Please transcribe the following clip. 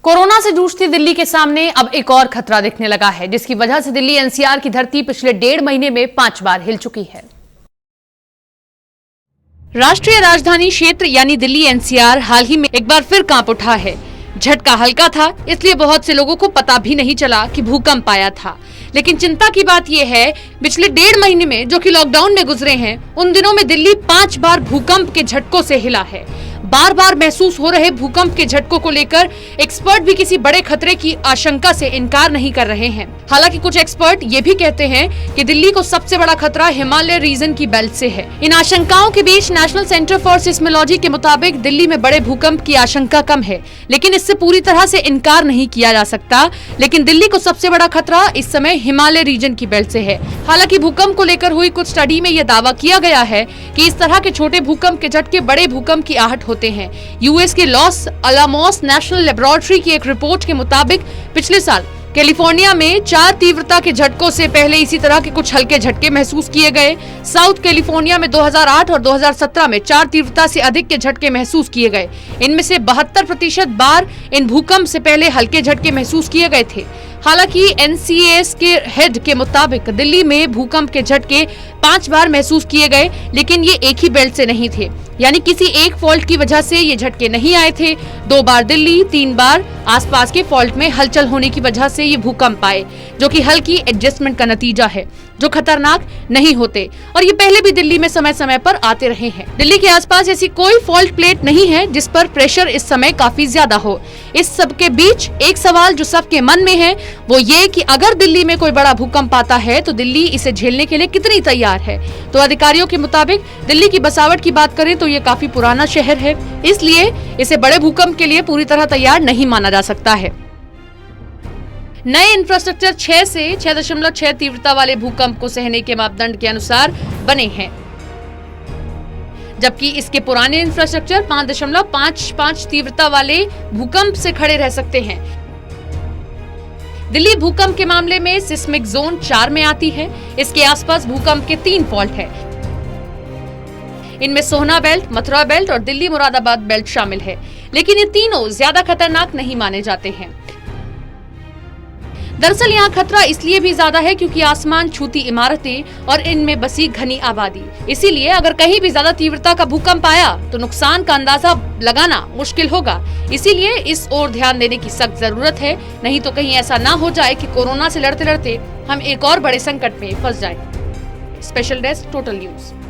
Corona से जूझती दिल्ली के सामने अब एक और खतरा दिखने लगा है, जिसकी वजह से दिल्ली एनसीआर की धरती पिछले 1.5 महीने में 5 बार हिल चुकी है। राष्ट्रीय राजधानी क्षेत्र यानी दिल्ली एनसीआर हाल ही में एक बार फिर कांप उठा है। झटका हल्का था, इसलिए बहुत से लोगों को पता भी नहीं चला कि भूकंप आया था। लेकिन चिंता की बात यह है, पिछले 1.5 महीने में जो कि लॉकडाउन में गुजरे हैं, उन दिनों में दिल्ली 5 बार भूकंप के झटकों से हिला है। बार बार महसूस हो रहे भूकंप के झटकों को लेकर एक्सपर्ट भी किसी बड़े खतरे की आशंका से इनकार नहीं कर रहे हैं। हालांकि कुछ एक्सपर्ट ये भी कहते हैं कि दिल्ली को सबसे बड़ा खतरा हिमालय रीजन की बेल्ट से है। इन आशंकाओं के बीच नेशनल सेंटर फॉर सिस्मोलॉजी के मुताबिक दिल्ली में बड़े भूकंप की आशंका कम है, लेकिन इससे पूरी तरह से इनकार नहीं किया जा सकता। लेकिन दिल्ली को सबसे बड़ा खतरा इस समय हिमालय रीजन की बेल्ट से है। हालांकि भूकंप को लेकर हुई कुछ स्टडी में यह दावा किया गया है कि इस तरह के छोटे भूकंप के झटके बड़े भूकंप की आहट होते हैं। यूएस के लॉस अलामोस नेशनल लेबोरेटरी की एक रिपोर्ट के मुताबिक पिछले साल कैलिफोर्निया में 4 तीव्रता के झटकों से पहले इसी तरह के कुछ हल्के झटके महसूस किए गए। साउथ कैलिफोर्निया में 2008 और 2017 में 4 तीव्रता से अधिक के झटके महसूस किए गए। इनमें से 72% बार इन भूकंप से पहले हल्के झटके महसूस किए गए थे। हालांकि एनसीएस के हेड के मुताबिक दिल्ली में भूकंप के झटके 5 बार महसूस किए गए, लेकिन ये एक ही बेल्ट से नहीं थे, यानी किसी एक फॉल्ट की वजह से ये झटके नहीं आए थे। 2 बार दिल्ली, 3 बार आसपास के फॉल्ट में हलचल होने की वजह से ये भूकंप आए, जो कि हल्की एडजस्टमेंट का नतीजा है, जो खतरनाक नहीं होते। और ये पहले भी दिल्ली में समय समय पर आते रहे हैं। दिल्ली के आसपास ऐसी कोई फॉल्ट प्लेट नहीं है जिस पर प्रेशर इस समय काफी ज्यादा हो। इस सब के बीच एक सवाल जो सबके मन में है, वो ये कि अगर दिल्ली में कोई बड़ा भूकंप आता है तो दिल्ली इसे झेलने के लिए कितनी तैयार है। तो अधिकारियों के मुताबिक दिल्ली की बसावट की बात करें तो ये काफी पुराना शहर है, इसलिए इसे बड़े भूकंप के लिए पूरी तरह तैयार नहीं माना जा सकता है। नए इंफ्रास्ट्रक्चर 6 से 6.6 तीव्रता वाले भूकंप को सहने के मापदंड के अनुसार बने हैं, जबकि इसके पुराने इंफ्रास्ट्रक्चर 5.55 तीव्रता वाले भूकंप से खड़े रह सकते हैं। दिल्ली भूकंप के मामले में सिस्मिक जोन 4 में आती है। इसके आसपास भूकंप के 3 फॉल्ट हैं। इनमें सोहना बेल्ट, मथुरा बेल्ट और दिल्ली मुरादाबाद बेल्ट शामिल है, लेकिन ये तीनों ज्यादा खतरनाक नहीं माने जाते हैं। दरअसल यहाँ खतरा इसलिए भी ज्यादा है क्योंकि आसमान छूती इमारतें और इनमें बसी घनी आबादी। इसीलिए अगर कहीं भी ज्यादा तीव्रता का भूकंप आया तो नुकसान का अंदाजा लगाना मुश्किल होगा। इसीलिए इस ओर ध्यान देने की सख्त जरूरत है, नहीं तो कहीं ऐसा ना हो जाए कि कोरोना से लड़ते लड़ते हम एक और बड़े संकट में फंस जाएं। Special desk, total news.